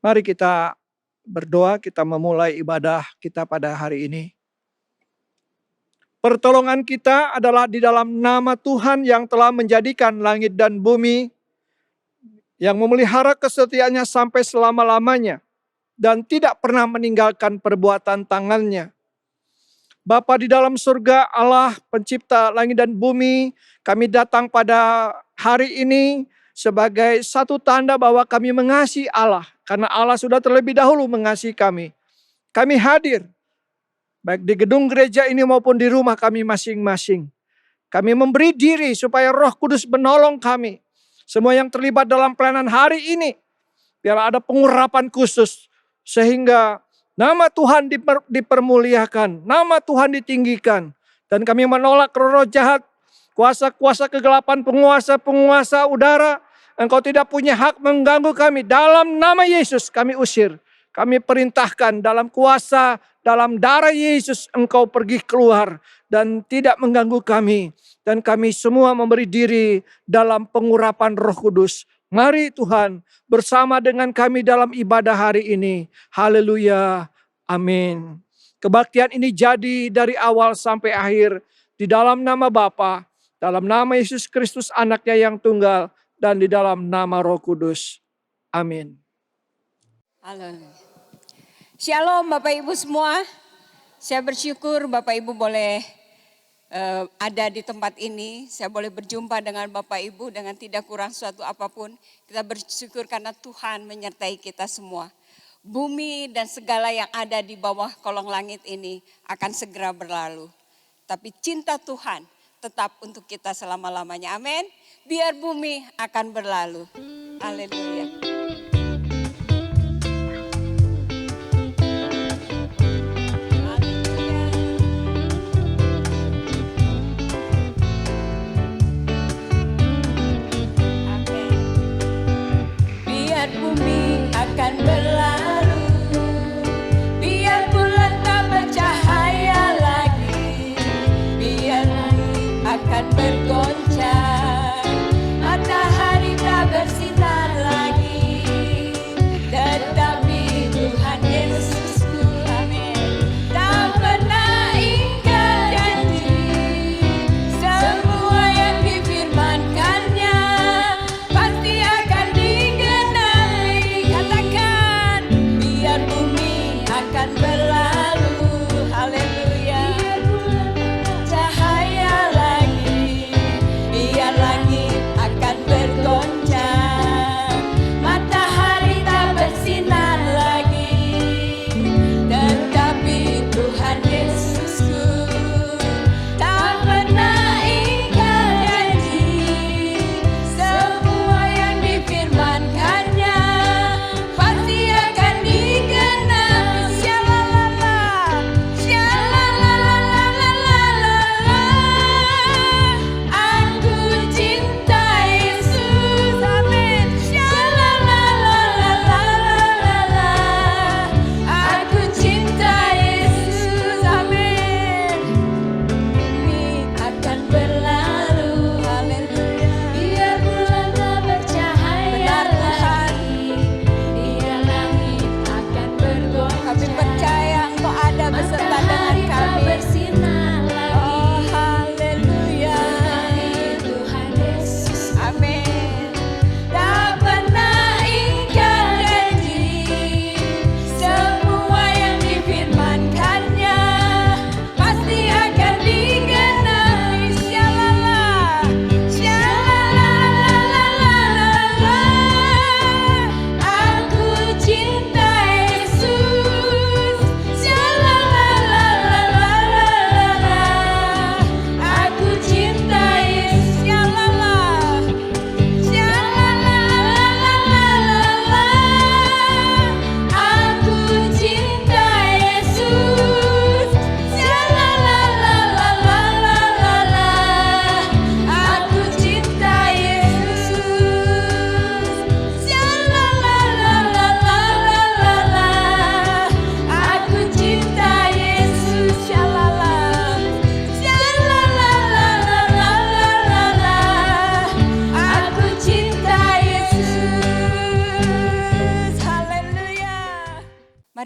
Mari kita berdoa, kita memulai ibadah kita pada hari ini. Pertolongan kita adalah di dalam nama Tuhan yang telah menjadikan langit dan bumi, yang memelihara kesetiaannya sampai selama-lamanya, dan tidak pernah meninggalkan perbuatan tangannya. Bapa di dalam surga, Allah pencipta langit dan bumi, kami datang pada hari ini sebagai satu tanda bahwa kami mengasihi Allah, karena Allah sudah terlebih dahulu mengasihi kami. Kami hadir, baik di gedung gereja ini maupun di rumah kami masing-masing. Kami memberi diri supaya Roh Kudus menolong kami. Semua yang terlibat dalam pelayanan hari ini, biarlah ada pengurapan khusus, sehingga nama Tuhan dipermuliakan, nama Tuhan ditinggikan. Dan kami menolak roh jahat, kuasa-kuasa kegelapan, penguasa-penguasa udara. Engkau tidak punya hak mengganggu kami. Dalam nama Yesus kami usir. Kami perintahkan dalam kuasa, dalam darah Yesus engkau pergi keluar dan tidak mengganggu kami. Dan kami semua memberi diri dalam pengurapan Roh Kudus. Mari Tuhan bersama dengan kami dalam ibadah hari ini. Haleluya. Amin. Kebaktian ini jadi dari awal sampai akhir di dalam nama Bapa, dalam nama Yesus Kristus anaknya yang tunggal, dan di dalam nama Roh Kudus. Amin. Haleluya. Shalom Bapak Ibu semua. Saya bersyukur Bapak Ibu boleh ada di tempat ini. Saya boleh berjumpa dengan Bapak Ibu dengan tidak kurang suatu apapun. Kita bersyukur karena Tuhan menyertai kita semua. Bumi dan segala yang ada di bawah kolong langit ini akan segera berlalu. Tapi cinta Tuhan tetap untuk kita selama-lamanya. Amin. Biar bumi akan berlalu. Haleluya. Akan berlalu, biar bulan tak bercahaya lagi, biar langit akan bergoncang, matahari tak bersinar lagi, tetapi Tuhan Yesusku, amin, tak pernah ingkar janji, semua yang difirmankannya pasti akan digenapi. Katakan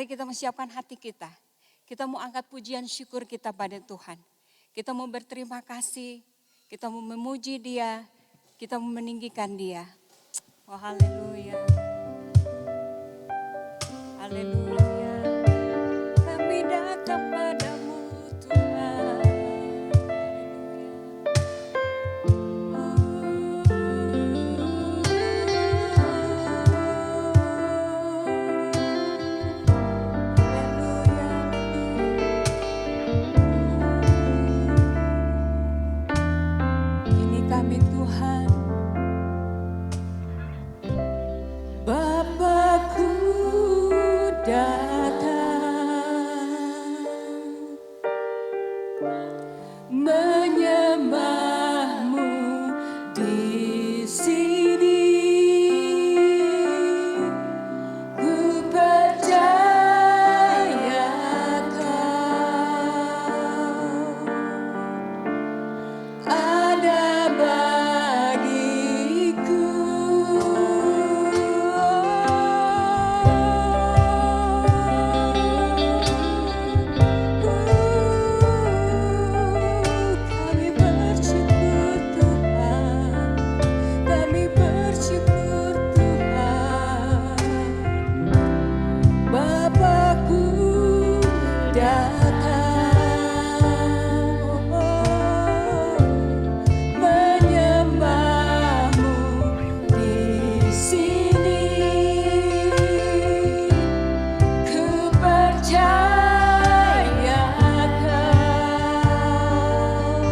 Mari kita menyiapkan hati kita. Kita mau angkat pujian syukur kita pada Tuhan. Kita mau berterima kasih, kita mau memuji Dia, kita mau meninggikan Dia. Oh haleluya. Haleluya. Kami datang padamu Tuhan. Ini kami Tuhan. Bapakku datang menyembahmu di sini. Ku percaya Kau ada bagiku. Kami bersyukur Tuhan, kami bersyukur Tuhan. Bapakku datang menyembahmu di sini. Ku percaya Kau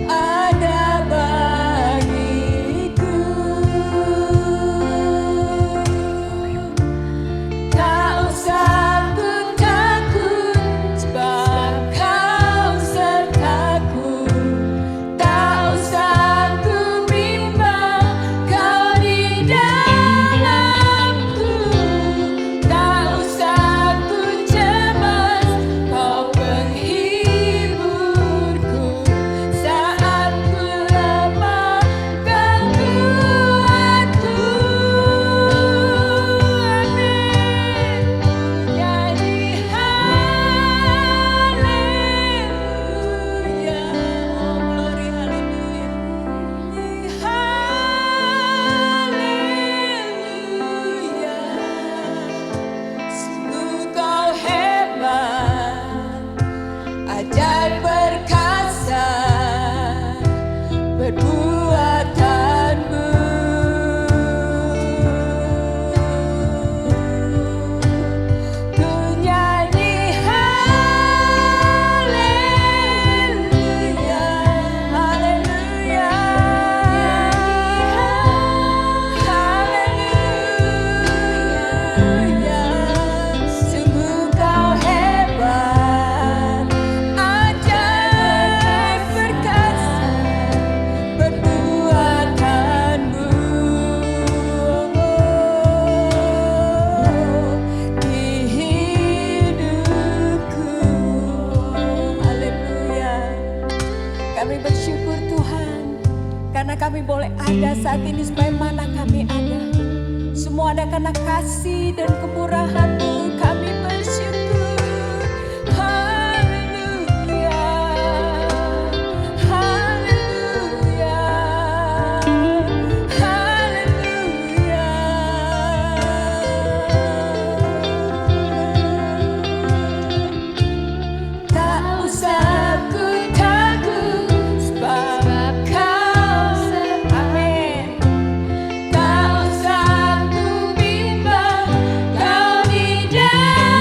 ada bagiku. Tak usah ku takut, sebab Kau sertaku. Tak usah ku bimbang, Kau di dalamku. Tak usah ku cemas, Kau penghiburku. Saat ku lemah, Kau kuatku. Amin. Nyanyi haleluya. Oh glory haleluya. Haleluya. Sungguh Kau hebat, ajaib perkasa perbuatanmu. Ku nyanyi haleluya, haleluya, haleluya. Sungguh Kau hebat, ajaib perkasa perbuatanmu. Di hidupku. Haleluya. Kami bersyukur Tuhan, karena kami boleh ada saat ini sebagaimana kami ada. Semua ada karena kasih dan kemurahan-Mu. Kami bersyukur. Haleluya. Haleluya. Haleluya. Tak usah ku takut, sebab Kau amin. Tak usah ku bimbang, Kau di dalamku.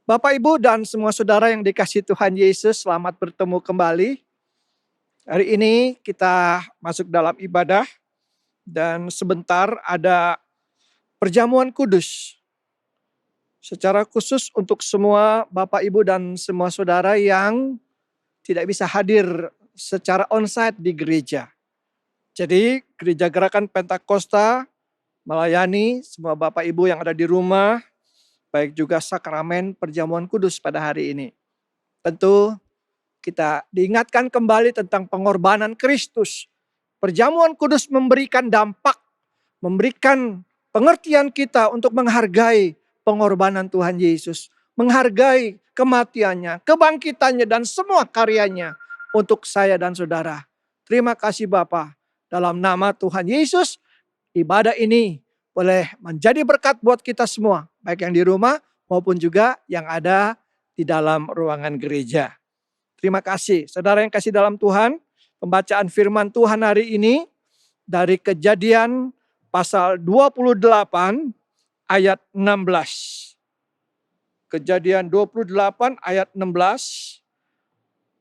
Bapak, Ibu, dan semua saudara yang dikasihi Tuhan Yesus, selamat bertemu kembali. Hari ini kita masuk dalam ibadah dan sebentar ada perjamuan kudus. Secara khusus untuk semua Bapak, Ibu, dan semua saudara yang tidak bisa hadir secara onsite di gereja. Jadi Gereja Gerakan Pentakosta melayani semua Bapak Ibu yang ada di rumah, baik juga sakramen perjamuan kudus pada hari ini. Tentu kita diingatkan kembali tentang pengorbanan Kristus. Perjamuan kudus memberikan dampak, memberikan pengertian kita untuk menghargai pengorbanan Tuhan Yesus. Menghargai kematiannya, kebangkitannya, dan semua karyanya untuk saya dan saudara. Terima kasih Bapa. Dalam nama Tuhan Yesus, ibadah ini boleh menjadi berkat buat kita semua, baik yang di rumah maupun juga yang ada di dalam ruangan gereja. Terima kasih, saudara yang kasih dalam Tuhan. Pembacaan firman Tuhan hari ini dari Kejadian pasal 28 ayat 16. Kejadian 28 ayat 16.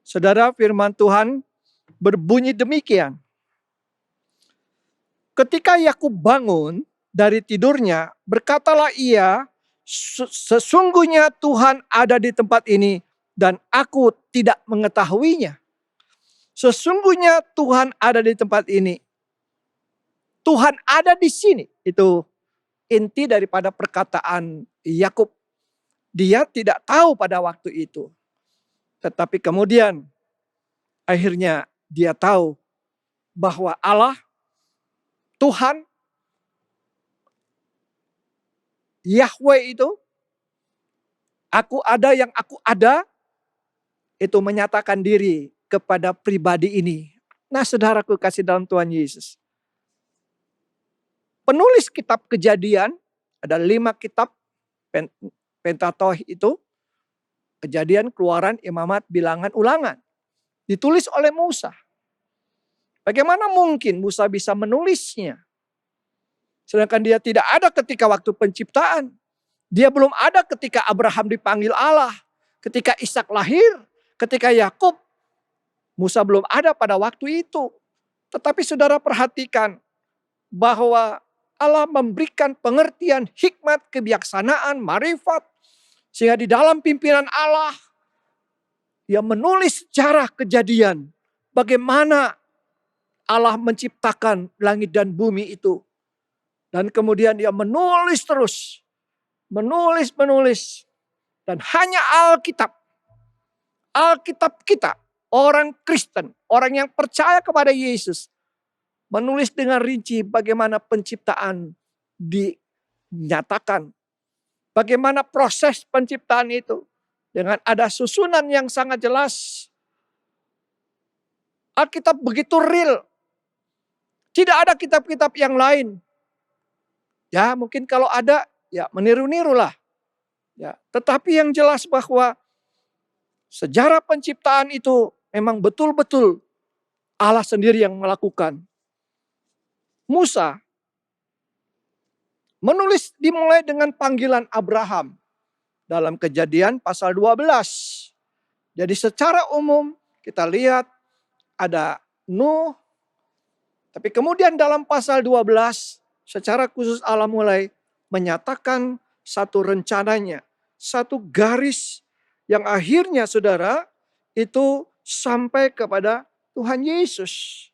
Saudara, firman Tuhan berbunyi demikian. Ketika Yakub bangun dari tidurnya, berkatalah ia, sesungguhnya Tuhan ada di tempat ini dan aku tidak mengetahuinya. Sesungguhnya Tuhan ada di tempat ini. Tuhan ada di sini. Itu inti daripada perkataan Yakub. Dia tidak tahu pada waktu itu. Tetapi kemudian akhirnya dia tahu bahwa Allah, Tuhan, Yahweh itu, aku ada yang aku ada, itu menyatakan diri kepada pribadi ini. Nah, saudaraku kasih dalam Tuhan Yesus. Penulis kitab Kejadian, ada 5 kitab Pentateuch itu, Kejadian, Keluaran, Imamat, Bilangan, Ulangan. Ditulis oleh Musa. Bagaimana mungkin Musa bisa menulisnya? Sedangkan dia tidak ada ketika waktu penciptaan. Dia belum ada ketika Abraham dipanggil Allah. Ketika Ishak lahir. Ketika Yakub. Musa belum ada pada waktu itu. Tetapi saudara perhatikan. Bahwa Allah memberikan pengertian, hikmat, kebijaksanaan, marifat. Sehingga di dalam pimpinan Allah. Dia menulis sejarah kejadian. Bagaimana Allah menciptakan langit dan bumi itu. Dan kemudian dia menulis terus. Menulis. Dan hanya Alkitab. Alkitab kita. Orang Kristen. Orang yang percaya kepada Yesus. Menulis dengan rinci bagaimana penciptaan dinyatakan. Bagaimana proses penciptaan itu. Dengan ada susunan yang sangat jelas. Alkitab begitu real. Tidak ada kitab-kitab yang lain. Ya mungkin kalau ada ya meniru-niru lah. Ya, tetapi yang jelas bahwa sejarah penciptaan itu memang betul-betul Allah sendiri yang melakukan. Musa menulis dimulai dengan panggilan Abraham dalam Kejadian pasal 12. Jadi secara umum kita lihat ada Nuh. Tapi kemudian dalam pasal 12 secara khusus Allah mulai menyatakan satu rencananya. Satu garis yang akhirnya saudara itu sampai kepada Tuhan Yesus.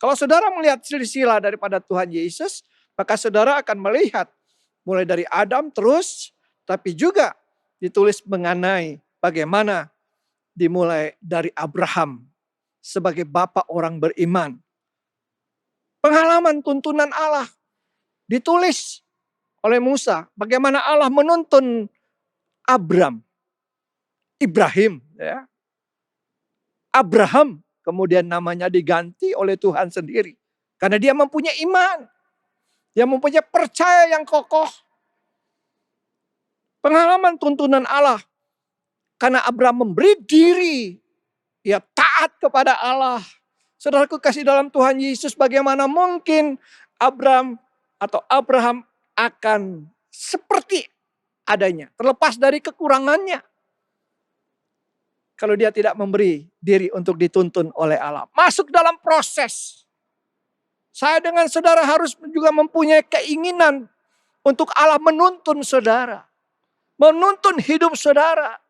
Kalau saudara melihat silsilah daripada Tuhan Yesus, maka saudara akan melihat mulai dari Adam terus, tapi juga ditulis mengenai bagaimana dimulai dari Abraham sebagai bapa orang beriman. Pengalaman tuntunan Allah ditulis oleh Musa. Bagaimana Allah menuntun Ibrahim. Ya. Abraham kemudian namanya diganti oleh Tuhan sendiri. Karena dia mempunyai iman. Dia mempunyai percaya yang kokoh. Pengalaman tuntunan Allah. Karena Abraham memberi diri. Dia taat kepada Allah. Saudaraku kasih dalam Tuhan Yesus, bagaimana mungkin Abraham akan seperti adanya, terlepas dari kekurangannya. Kalau dia tidak memberi diri untuk dituntun oleh Allah. Masuk dalam proses. Saya dengan saudara harus juga mempunyai keinginan untuk Allah menuntun saudara. Menuntun hidup saudara.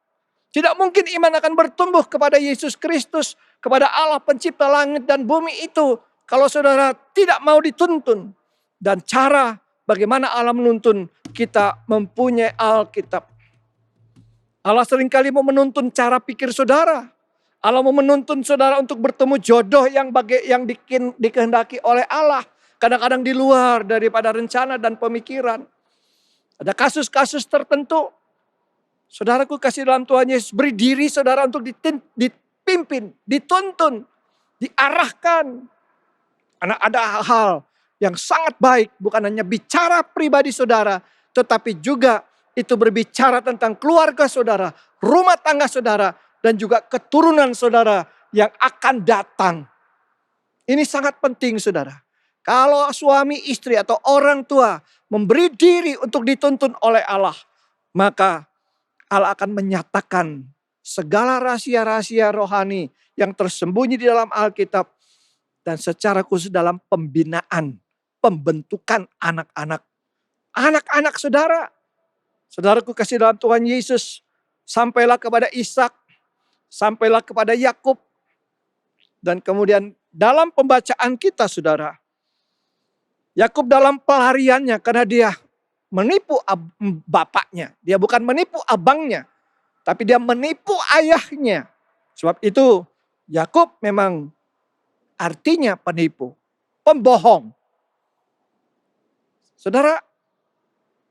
Tidak mungkin iman akan bertumbuh kepada Yesus Kristus, kepada Allah pencipta langit dan bumi itu, kalau saudara tidak mau dituntun. Dan cara bagaimana Allah menuntun, kita mempunyai Alkitab. Allah seringkali mau menuntun cara pikir saudara. Allah mau menuntun saudara untuk bertemu jodoh yang dikehendaki oleh Allah. Kadang-kadang di luar daripada rencana dan pemikiran. Ada kasus-kasus tertentu. Saudaraku kasih dalam Tuhan Yesus, beri diri saudara untuk dipimpin, dituntun, diarahkan. Karena ada hal-hal yang sangat baik, bukan hanya bicara pribadi saudara, tetapi juga itu berbicara tentang keluarga saudara, rumah tangga saudara, dan juga keturunan saudara yang akan datang. Ini sangat penting saudara. Kalau suami istri atau orang tua memberi diri untuk dituntun oleh Allah, maka Allah akan menyatakan segala rahasia-rahasia rohani yang tersembunyi di dalam Alkitab. Dan secara khusus dalam pembinaan, pembentukan anak-anak. Anak-anak saudara. Saudaraku kasih dalam Tuhan Yesus, sampailah kepada Ishak, sampailah kepada Yakub. Dan kemudian dalam pembacaan kita saudara, Yakub dalam pelariannya karena dia menipu bapaknya. Dia bukan menipu abangnya, tapi dia menipu ayahnya. Sebab itu Yakub memang artinya penipu, pembohong. Saudara,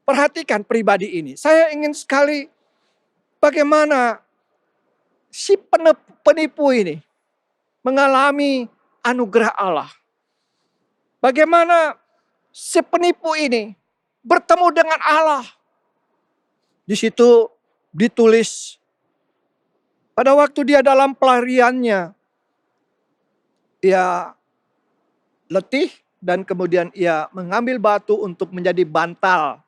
perhatikan pribadi ini. Saya ingin sekali bagaimana si penipu ini mengalami anugerah Allah. Bagaimana si penipu ini bertemu dengan Allah. Di situ ditulis pada waktu dia dalam pelariannya, ia letih dan kemudian ia mengambil batu untuk menjadi bantal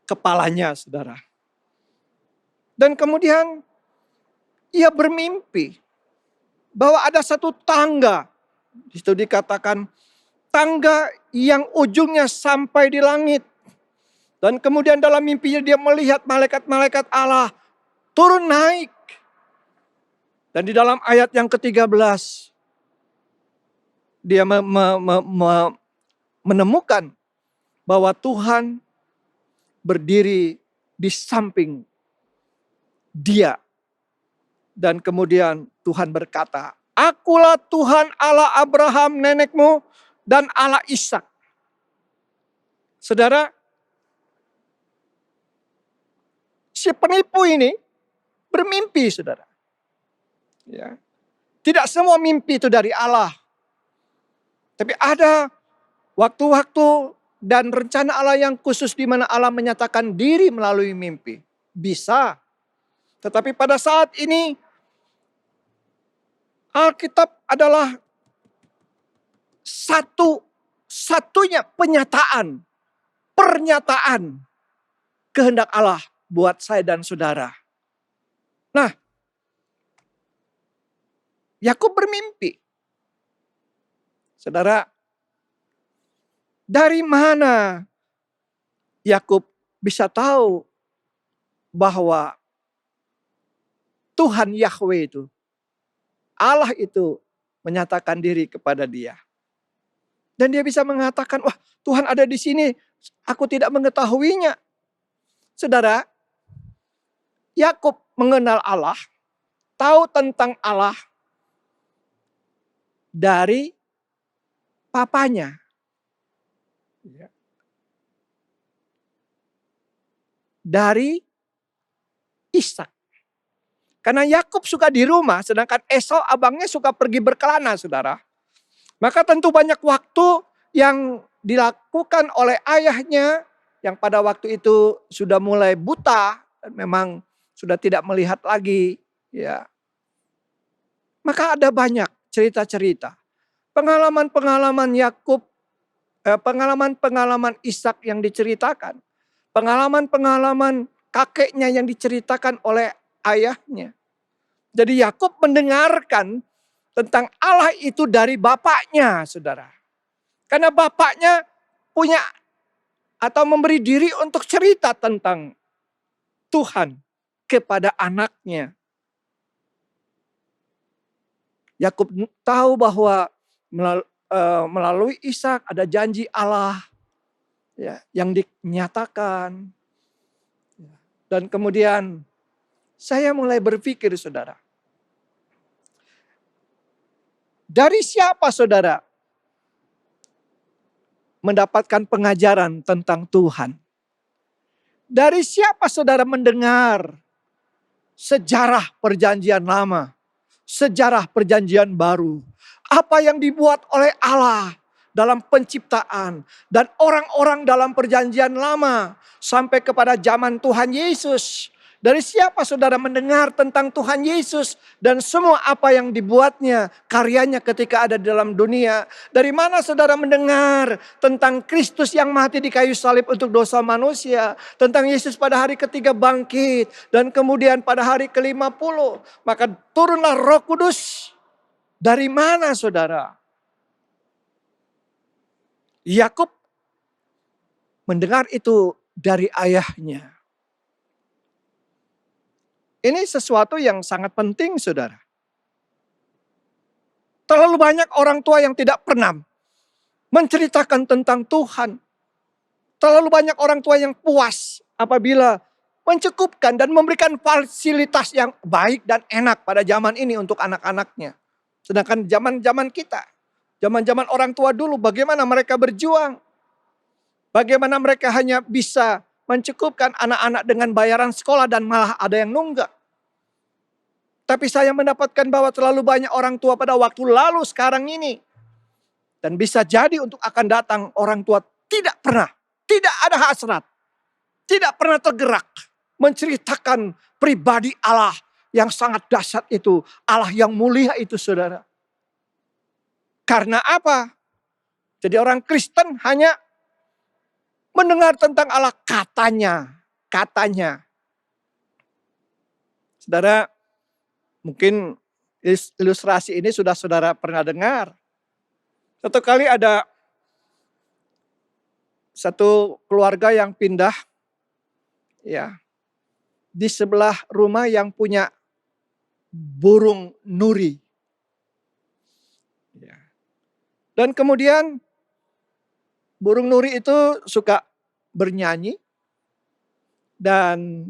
kepalanya saudara. Dan kemudian ia bermimpi bahwa ada satu tangga. Di situ dikatakan tangga yang ujungnya sampai di langit. Dan kemudian dalam mimpinya dia melihat malaikat-malaikat Allah turun naik. Dan di dalam ayat yang ke-13 dia menemukan bahwa Tuhan berdiri di samping dia. Dan kemudian Tuhan berkata, "Akulah Tuhan Allah Abraham nenekmu dan Allah Ishak." Saudara, si penipu ini bermimpi saudara. Ya. Tidak semua mimpi itu dari Allah. Tapi ada waktu-waktu dan rencana Allah yang khusus di mana Allah menyatakan diri melalui mimpi. Bisa. Tetapi pada saat ini Alkitab adalah satu-satunya pernyataan kehendak Allah buat saya dan saudara. Nah, Yakub bermimpi. Saudara, dari mana Yakub bisa tahu bahwa Tuhan Yahweh itu, Allah itu menyatakan diri kepada dia. Dan dia bisa mengatakan, wah Tuhan ada di sini, aku tidak mengetahuinya. Saudara, Yakub mengenal Allah, tahu tentang Allah dari papanya. Dari Ishak. Karena Yakub suka di rumah, sedangkan Esau abangnya suka pergi berkelana, saudara. Maka tentu banyak waktu yang dilakukan oleh ayahnya, yang pada waktu itu sudah mulai buta, dan memang sudah tidak melihat lagi. Ya. Maka ada banyak cerita-cerita. Pengalaman-pengalaman Yakub, pengalaman-pengalaman Ishak yang diceritakan. pengalaman-pengalaman kakeknya yang diceritakan oleh ayahnya. Jadi Yakub mendengarkan tentang Allah itu dari bapaknya, saudara. Karena bapaknya punya atau memberi diri untuk cerita tentang Tuhan kepada anaknya. Yakub tahu bahwa melalui Ishak ada janji Allah ya, yang dinyatakan. Dan kemudian saya mulai berpikir, saudara. Dari siapa saudara mendapatkan pengajaran tentang Tuhan? Dari siapa saudara mendengar sejarah perjanjian lama, sejarah perjanjian baru? Apa yang dibuat oleh Allah dalam penciptaan dan orang-orang dalam perjanjian lama sampai kepada zaman Tuhan Yesus. Dari siapa saudara mendengar tentang Tuhan Yesus dan semua apa yang dibuatnya, karyanya ketika ada di dalam dunia? Dari mana saudara mendengar tentang Kristus yang mati di kayu salib untuk dosa manusia? Tentang Yesus pada hari ketiga bangkit dan kemudian pada hari ke-50. Maka turunlah Roh Kudus. Dari mana saudara? Yakub mendengar itu dari ayahnya. Ini sesuatu yang sangat penting, saudara. Terlalu banyak orang tua yang tidak pernah menceritakan tentang Tuhan. Terlalu banyak orang tua yang puas apabila mencukupkan dan memberikan fasilitas yang baik dan enak pada zaman ini untuk anak-anaknya. Sedangkan zaman-zaman kita, zaman-zaman orang tua dulu, bagaimana mereka berjuang. Bagaimana mereka hanya bisa mencukupkan anak-anak dengan bayaran sekolah dan malah ada yang nunggak. Tapi saya mendapatkan bahwa terlalu banyak orang tua pada waktu lalu sekarang ini. Dan bisa jadi untuk akan datang orang tua tidak pernah, tidak ada hasrat. Tidak pernah tergerak menceritakan pribadi Allah yang sangat dahsyat itu. Allah yang mulia itu, saudara. Karena apa? Jadi orang Kristen hanya mendengar tentang Allah katanya. Saudara, mungkin ilustrasi ini sudah saudara pernah dengar. Satu kali ada satu keluarga yang pindah ya di sebelah rumah yang punya burung nuri. Ya. Dan kemudian burung nuri itu suka bernyanyi dan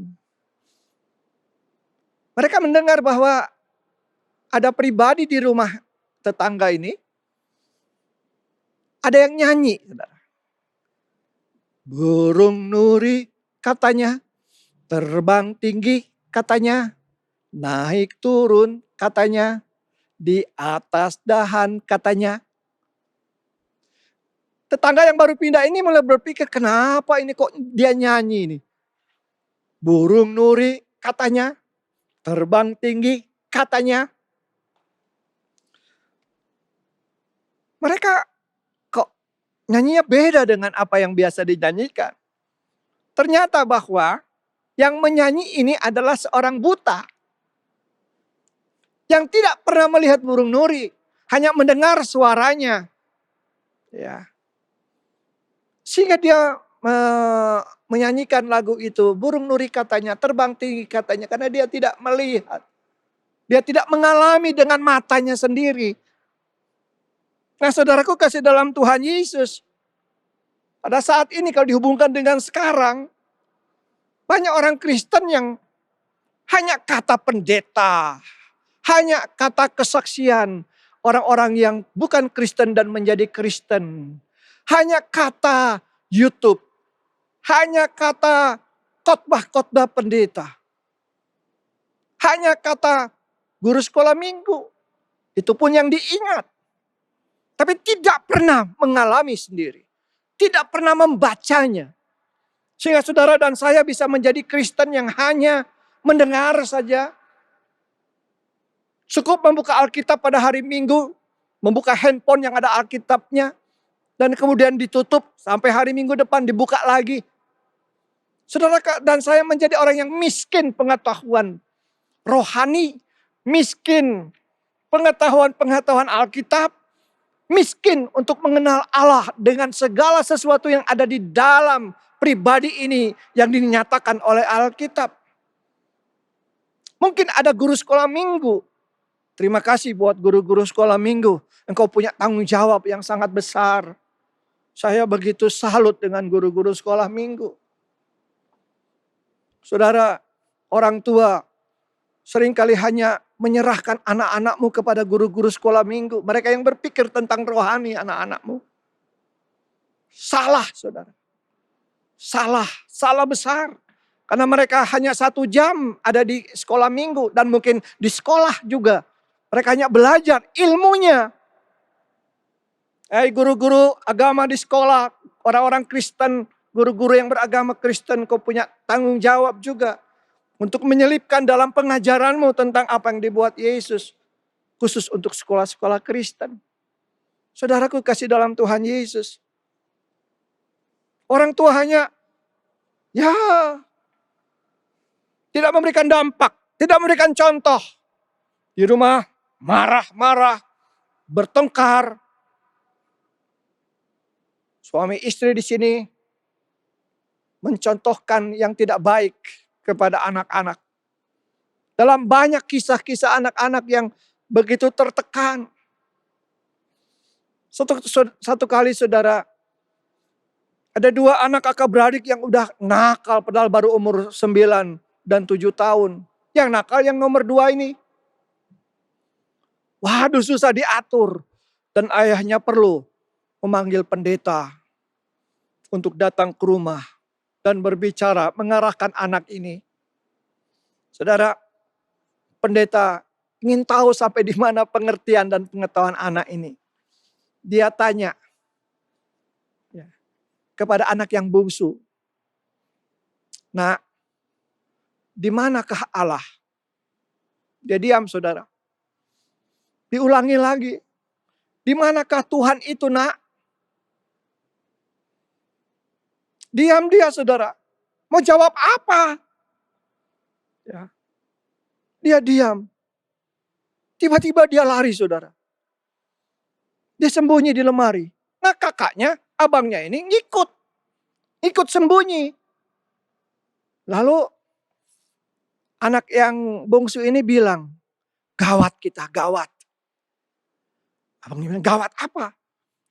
mereka mendengar bahwa ada pribadi di rumah tetangga ini, ada yang nyanyi. Burung nuri katanya, terbang tinggi katanya, naik turun katanya, di atas dahan katanya. Tetangga yang baru pindah ini mulai berpikir, kenapa ini kok dia nyanyi ini? Burung nuri katanya, terbang tinggi katanya. Mereka kok nyanyinya beda dengan apa yang biasa dinyanyikan. Ternyata bahwa yang menyanyi ini adalah seorang buta. Yang tidak pernah melihat burung nuri. Hanya mendengar suaranya. Ya. Sehingga dia menyanyikan lagu itu. Burung nuri katanya, terbang tinggi katanya. Karena dia tidak melihat. Dia tidak mengalami dengan matanya sendiri. Nah saudaraku kasih dalam Tuhan Yesus. Pada saat ini kalau dihubungkan dengan sekarang. Banyak orang Kristen yang hanya kata pendeta. Hanya kata kesaksian. Orang-orang yang bukan Kristen dan menjadi Kristen. Hanya kata YouTube. Hanya kata khotbah-khotbah pendeta. Hanya kata guru sekolah minggu. Itu pun yang diingat. Tapi tidak pernah mengalami sendiri. Tidak pernah membacanya. Sehingga saudara dan saya bisa menjadi Kristen yang hanya mendengar saja. Cukup membuka Alkitab pada hari Minggu. Membuka handphone yang ada Alkitabnya. Dan kemudian ditutup sampai hari Minggu depan dibuka lagi. Saudara dan saya menjadi orang yang miskin pengetahuan rohani, miskin pengetahuan Alkitab, miskin untuk mengenal Allah dengan segala sesuatu yang ada di dalam pribadi ini yang dinyatakan oleh Alkitab. Mungkin ada guru sekolah minggu. Terima kasih buat guru-guru sekolah minggu. Engkau punya tanggung jawab yang sangat besar. Saya begitu salut dengan guru-guru sekolah minggu. Saudara, orang tua seringkali hanya menyerahkan anak-anakmu kepada guru-guru sekolah minggu. Mereka yang berpikir tentang rohani anak-anakmu. Salah, saudara. Salah besar. Karena mereka hanya 1 jam ada di sekolah minggu. Dan mungkin di sekolah juga. Mereka hanya belajar ilmunya. Guru-guru agama di sekolah, orang-orang Kristen, guru-guru yang beragama Kristen, kau punya tanggung jawab juga. Untuk menyelipkan dalam pengajaranmu tentang apa yang dibuat Yesus. Khusus untuk sekolah-sekolah Kristen. Saudaraku kasih dalam Tuhan Yesus. Orang tua hanya, tidak memberikan dampak, tidak memberikan contoh. Di rumah marah-marah, bertengkar. Suami istri di sini mencontohkan yang tidak baik kepada anak-anak. Dalam banyak kisah-kisah anak-anak yang begitu tertekan. Satu kali saudara, ada 2 anak kakak beradik yang udah nakal padahal baru umur 9 dan 7 tahun. Yang nakal yang nomor 2 ini. Waduh, susah diatur. Dan ayahnya perlu memanggil pendeta untuk datang ke rumah dan berbicara, mengarahkan anak ini. Saudara, pendeta ingin tahu sampai di mana pengertian dan pengetahuan anak ini. Dia tanya kepada anak yang bungsu, "Nak, di manakah Allah?" Dia diam, saudara. Diulangi lagi, "Di manakah Tuhan itu, Nak?" Diam dia, saudara. Mau jawab apa? Dia diam. Tiba-tiba dia lari, saudara. Dia sembunyi di lemari. Nah, kakaknya, abangnya ini ikut sembunyi. Lalu anak yang bungsu ini bilang, "Gawat kita, gawat." Abangnya bilang, "Gawat apa?"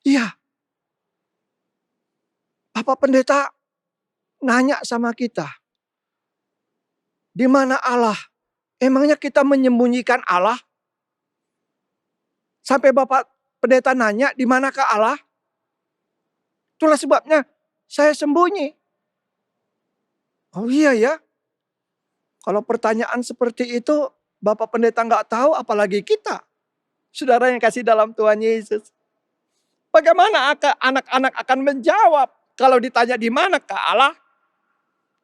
"Iya, Bapak Pendeta nanya sama kita, di mana Allah? Emangnya kita menyembunyikan Allah? Sampai Bapak Pendeta nanya, di manakah Allah? Itulah sebabnya saya sembunyi." Oh iya ya. Kalau pertanyaan seperti itu Bapak Pendeta nggak tahu, apalagi kita. Saudara yang kasih dalam Tuhan Yesus. Bagaimana anak-anak akan menjawab kalau ditanya di manakah Allah?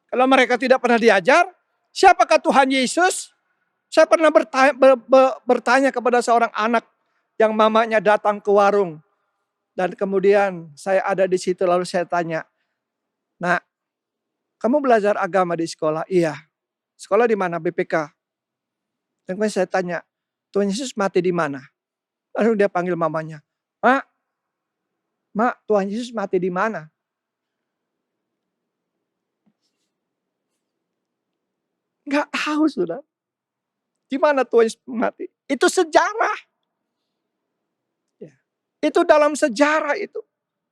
Kalau mereka tidak pernah diajar, siapakah Tuhan Yesus? Saya pernah bertanya kepada seorang anak yang mamanya datang ke warung. Dan kemudian saya ada di situ lalu saya tanya, "Nak, kamu belajar agama di sekolah?" "Iya." "Sekolah di mana?" "BPK." Dan kemudian saya tanya, "Tuhan Yesus mati di mana?" Lalu dia panggil mamanya, Mak, Tuhan Yesus mati di mana?" Nggak tahu, saudara. Di mana Tuhan Yesus mati? Itu sejarah. Itu dalam sejarah itu.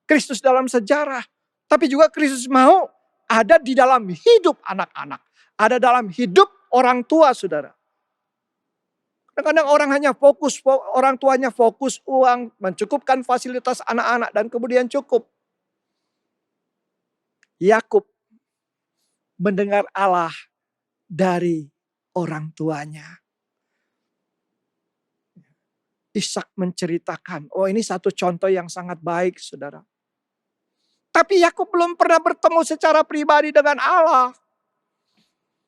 Kristus dalam sejarah. Tapi juga Kristus mau ada di dalam hidup anak-anak. Ada dalam hidup orang tua, saudara. Kadang-kadang orang hanya fokus, orang tuanya fokus uang, mencukupkan fasilitas anak-anak dan kemudian cukup. Yakub mendengar Allah dari orang tuanya. Ishak menceritakan, oh ini satu contoh yang sangat baik, saudara. Tapi Yakub belum pernah bertemu secara pribadi dengan Allah.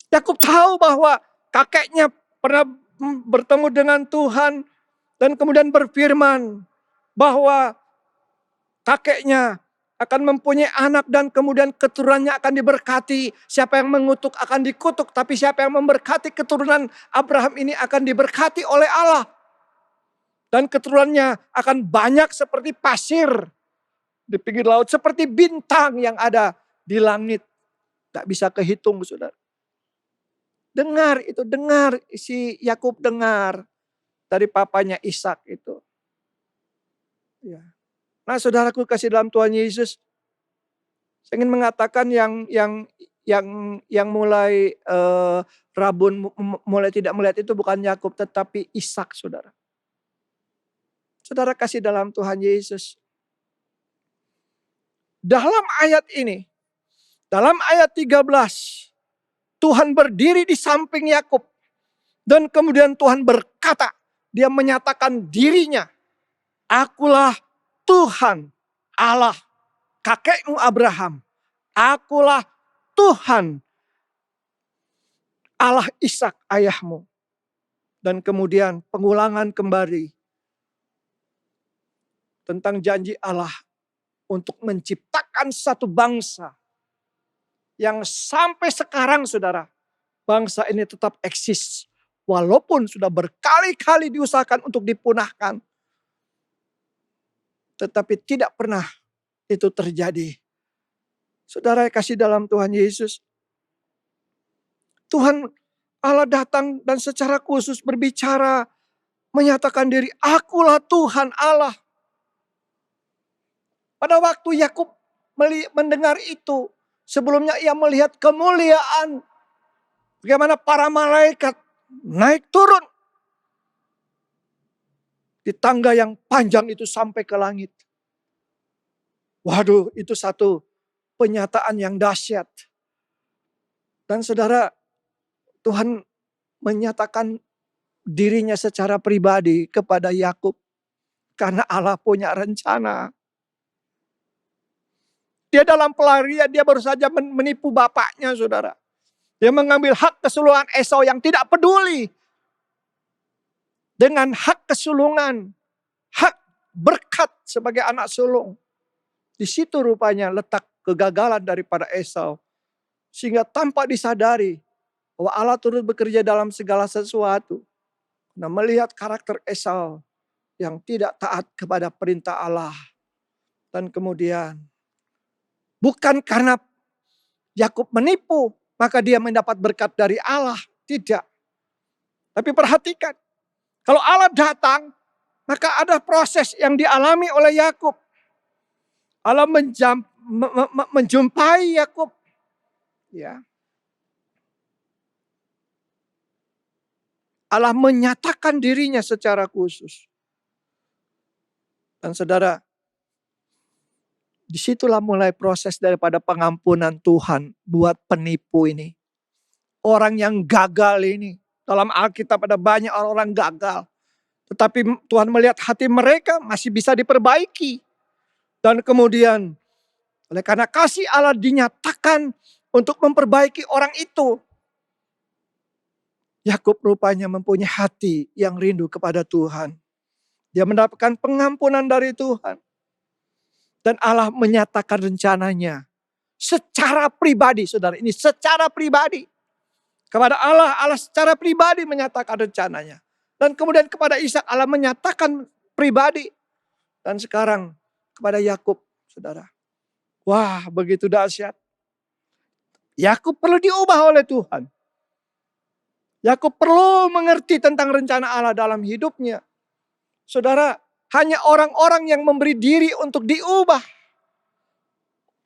Yakub tahu bahwa kakeknya pernah bertemu dengan Tuhan dan kemudian berfirman bahwa kakeknya akan mempunyai anak dan kemudian keturunannya akan diberkati. Siapa yang mengutuk akan dikutuk, tapi siapa yang memberkati keturunan Abraham ini akan diberkati oleh Allah. Dan keturunannya akan banyak seperti pasir di pinggir laut, seperti bintang yang ada di langit. Tak bisa kehitung, saudara. Dengar itu, dengar, si Yakub dengar dari papanya Ishak itu. Ya. Nah, saudaraku kasih dalam Tuhan Yesus, saya ingin mengatakan yang mulai rabun, mulai tidak melihat itu bukan Yakub tetapi Ishak, saudara. Saudara kasih dalam Tuhan Yesus. Dalam ayat ini, dalam ayat 13, Tuhan berdiri di samping Yakub dan kemudian Tuhan berkata, dia menyatakan dirinya, akulah Tuhan Allah kakekmu Abraham. Akulah Tuhan Allah Ishak ayahmu. Dan kemudian pengulangan kembali tentang janji Allah untuk menciptakan satu bangsa yang sampai sekarang, saudara, bangsa ini tetap eksis. Walaupun sudah berkali-kali diusahakan untuk dipunahkan. Tetapi tidak pernah itu terjadi. Saudara yang kasih dalam Tuhan Yesus. Tuhan Allah datang dan secara khusus berbicara. Menyatakan diri, akulah Tuhan Allah. Pada waktu Yakub mendengar itu. Sebelumnya ia melihat kemuliaan. Bagaimana para malaikat naik turun. Di tangga yang panjang itu sampai ke langit. Waduh, itu satu penyataan yang dahsyat. Dan saudara, Tuhan menyatakan dirinya secara pribadi kepada Yakub. Karena Allah punya rencana. Dia dalam pelarian, dia baru saja menipu bapaknya, saudara. Dia mengambil hak kesulungan Esau yang tidak peduli dengan hak kesulungan, hak berkat sebagai anak sulung. Di situ rupanya letak kegagalan daripada Esau. Sehingga tanpa disadari bahwa Allah turut bekerja dalam segala sesuatu. Nah, melihat karakter Esau yang tidak taat kepada perintah Allah. Dan kemudian bukan karena Yakub menipu, maka dia mendapat berkat dari Allah. Tidak. Tapi perhatikan, kalau Allah datang, maka ada proses yang dialami oleh Yakub. Allah menjumpai Yakub. Ya. Allah menyatakan dirinya secara khusus. Dan saudara, disitulah mulai proses daripada pengampunan Tuhan buat penipu ini. Orang yang gagal ini. Dalam Alkitab ada banyak orang gagal. Tetapi Tuhan melihat hati mereka masih bisa diperbaiki. Dan kemudian oleh karena kasih Allah dinyatakan untuk memperbaiki orang itu. Yakub rupanya mempunyai hati yang rindu kepada Tuhan. Dia mendapatkan pengampunan dari Tuhan. Dan Allah menyatakan rencananya. Secara pribadi, saudara. Ini secara pribadi. Kepada Allah, Allah secara pribadi menyatakan rencananya. Dan kemudian kepada Ishak Allah menyatakan pribadi. Dan sekarang kepada Yakub, saudara. Wah, begitu dahsyat. Yakub perlu diubah oleh Tuhan. Yakub perlu mengerti tentang rencana Allah dalam hidupnya. Saudara, hanya orang-orang yang memberi diri untuk diubah.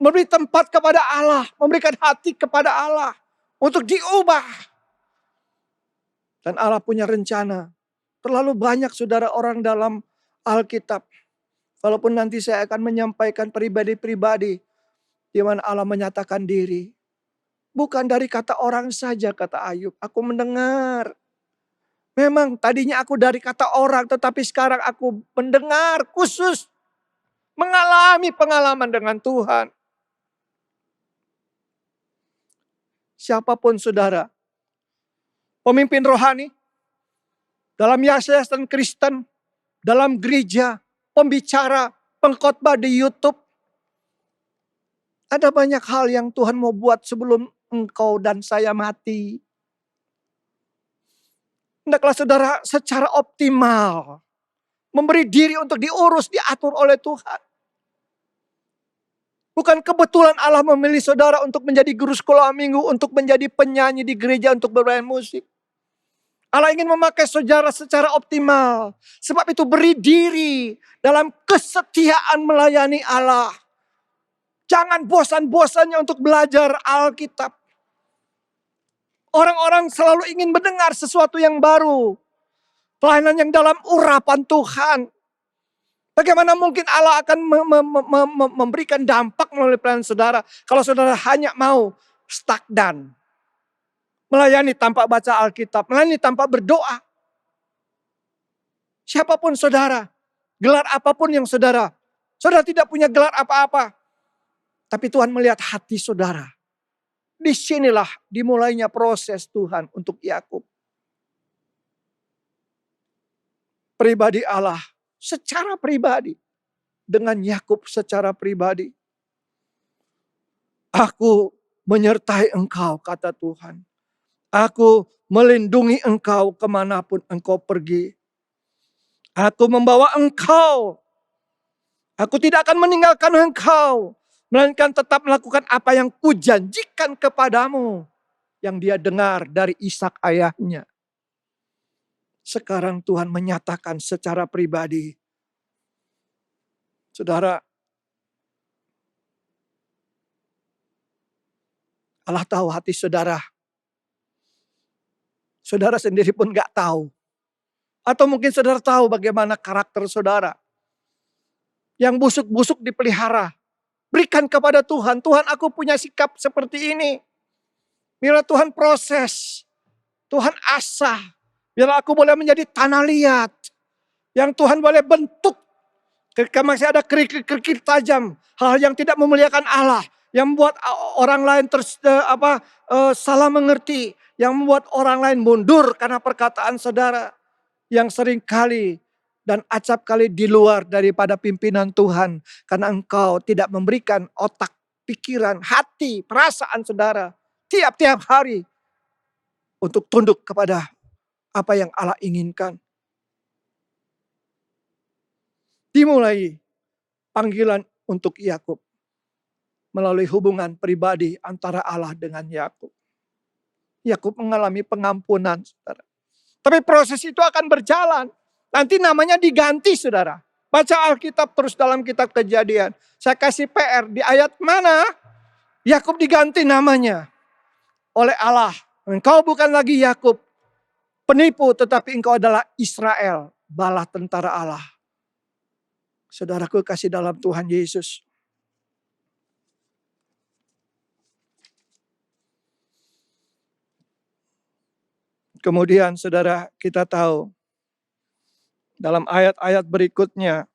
Memberi tempat kepada Allah. Memberikan hati kepada Allah. Untuk diubah. Dan Allah punya rencana. Terlalu banyak saudara orang dalam Alkitab. Walaupun nanti saya akan menyampaikan pribadi-pribadi. Di mana Allah menyatakan diri. Bukan dari kata orang saja, kata Ayub. Aku mendengar. Memang tadinya aku dari kata orang. Tetapi sekarang aku mendengar khusus. Mengalami pengalaman dengan Tuhan. Siapapun saudara. Pemimpin rohani. Dalam yayasan Kristen. Dalam gereja. Pembicara. Pengkhotbah di YouTube. Ada banyak hal yang Tuhan mau buat sebelum engkau dan saya mati. Hendaklah saudara secara optimal memberi diri untuk diurus, diatur oleh Tuhan. Bukan kebetulan Allah memilih saudara untuk menjadi guru sekolah minggu, untuk menjadi penyanyi di gereja, untuk bermain musik. Allah ingin memakai saudara secara optimal. Sebab itu beri diri dalam kesetiaan melayani Allah. Jangan bosan-bosannya untuk belajar Alkitab. Orang-orang selalu ingin mendengar sesuatu yang baru. Pelayanan yang dalam urapan Tuhan. Bagaimana mungkin Allah akan memberikan dampak melalui pelayanan saudara. Kalau saudara hanya mau stagnan. Melayani tanpa baca Alkitab. Melayani tanpa berdoa. Siapapun saudara. Gelar apapun yang saudara. Saudara tidak punya gelar apa-apa. Tapi Tuhan melihat hati saudara. Disinilah dimulainya proses Tuhan untuk Yakub. Pribadi Allah secara pribadi. Dengan Yakub secara pribadi. Aku menyertai engkau, kata Tuhan. Aku melindungi engkau kemanapun engkau pergi. Aku membawa engkau. Aku tidak akan meninggalkan engkau. Melainkan tetap melakukan apa yang kujanjikan kepadamu. Yang dia dengar dari Ishak ayahnya. Sekarang Tuhan menyatakan secara pribadi. Saudara, Allah tahu hati saudara. Saudara sendiri pun gak tahu. Atau mungkin saudara tahu bagaimana karakter saudara. Yang busuk-busuk dipelihara. Berikan kepada Tuhan. Tuhan, aku punya sikap seperti ini. Biarlah Tuhan proses. Tuhan asah. Biarlah aku boleh menjadi tanah liat. Yang Tuhan boleh bentuk. Ketika masih ada kerikil-kerikil tajam. Hal yang tidak memuliakan Allah. Yang membuat orang lain salah mengerti. Yang membuat orang lain mundur karena perkataan saudara. Yang sering kali dan acap kali di luar daripada pimpinan Tuhan. Karena engkau tidak memberikan otak, pikiran, hati, perasaan saudara. Tiap-tiap hari. Untuk tunduk kepada apa yang Allah inginkan. Dimulai panggilan untuk Yakub. Melalui hubungan pribadi antara Allah dengan Yakub. Yakub mengalami pengampunan, saudara. Tapi proses itu akan berjalan. Nanti namanya diganti, saudara. Baca Alkitab terus dalam kitab Kejadian. Saya kasih PR di ayat mana Yakub diganti namanya oleh Allah. Engkau bukan lagi Yakub, penipu, tetapi engkau adalah Israel, bala tentara Allah. Saudaraku kasih dalam Tuhan Yesus. Kemudian saudara, kita tahu dalam ayat-ayat berikutnya,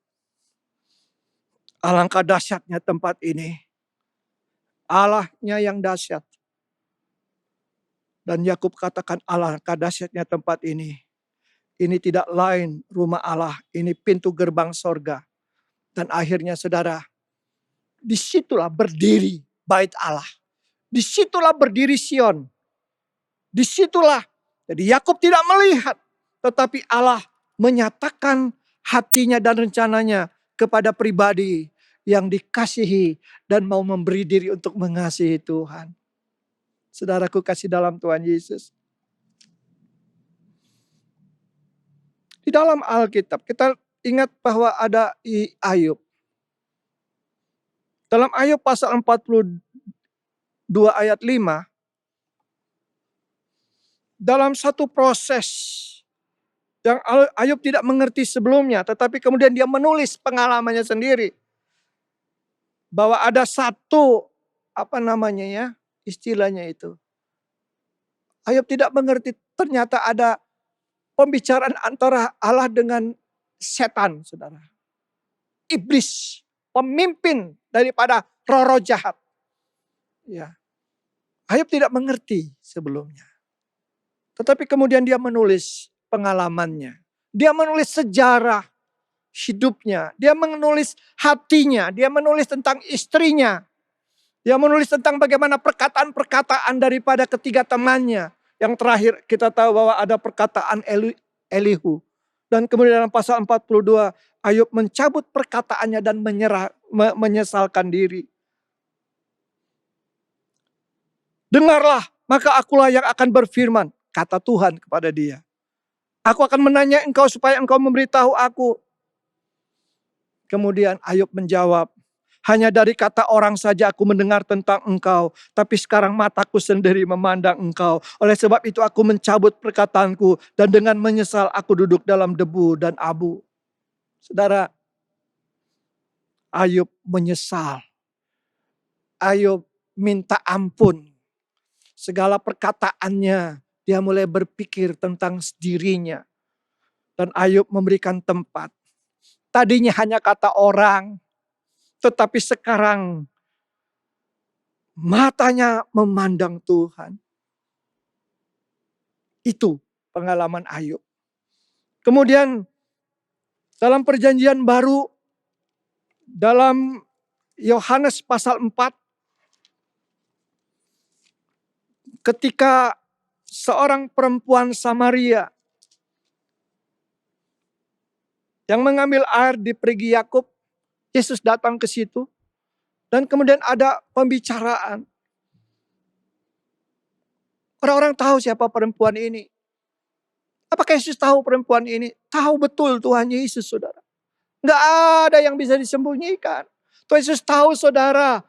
alangkah dahsyatnya tempat ini. Allahnya yang dahsyat. Dan Yakub katakan alangkah dahsyatnya tempat ini. Ini tidak lain rumah Allah, ini pintu gerbang sorga. Dan akhirnya saudara, disitulah berdiri bait Allah. Disitulah berdiri Sion. Disitulah. Jadi Yakub tidak melihat. Tetapi Allah menyatakan hatinya dan rencananya kepada pribadi yang dikasihi dan mau memberi diri untuk mengasihi Tuhan. Saudaraku kasih dalam Tuhan Yesus. Di dalam Alkitab kita ingat bahwa ada Ayub. Dalam Ayub pasal 42 ayat 5. Dalam satu proses yang Ayub tidak mengerti sebelumnya. Tetapi kemudian dia menulis pengalamannya sendiri. Bahwa ada satu, istilahnya itu. Ayub tidak mengerti, ternyata ada pembicaraan antara Allah dengan setan, saudara. Iblis, pemimpin daripada roh-roh jahat. Ya. Ayub tidak mengerti sebelumnya. Tetapi kemudian dia menulis pengalamannya. Dia menulis sejarah hidupnya. Dia menulis hatinya. Dia menulis tentang istrinya. Dia menulis tentang bagaimana perkataan-perkataan daripada ketiga temannya. Yang terakhir kita tahu bahwa ada perkataan Elihu. Dan kemudian dalam pasal 42, Ayub mencabut perkataannya dan menyesalkan diri. Dengarlah, maka akulah yang akan berfirman, kata Tuhan kepada dia. Aku akan menanya engkau supaya engkau memberitahu aku. Kemudian Ayub menjawab, hanya dari kata orang saja aku mendengar tentang engkau, tapi sekarang mataku sendiri memandang engkau. Oleh sebab itu aku mencabut perkataanku dan dengan menyesal aku duduk dalam debu dan abu. Saudara, Ayub menyesal. Ayub minta ampun. Segala perkataannya, dia mulai berpikir tentang dirinya. Dan Ayub memberikan tempat. Tadinya hanya kata orang, tetapi sekarang matanya memandang Tuhan. Itu pengalaman Ayub. Kemudian dalam perjanjian baru, dalam Yohanes pasal 4, ketika seorang perempuan Samaria yang mengambil air di perigi Yakub, Yesus datang ke situ. Dan kemudian ada pembicaraan. Orang-orang tahu siapa perempuan ini. Apakah Yesus tahu perempuan ini? Tahu betul Tuhan Yesus, saudara. Nggak ada yang bisa disembunyikan. Tuhan Yesus tahu saudara.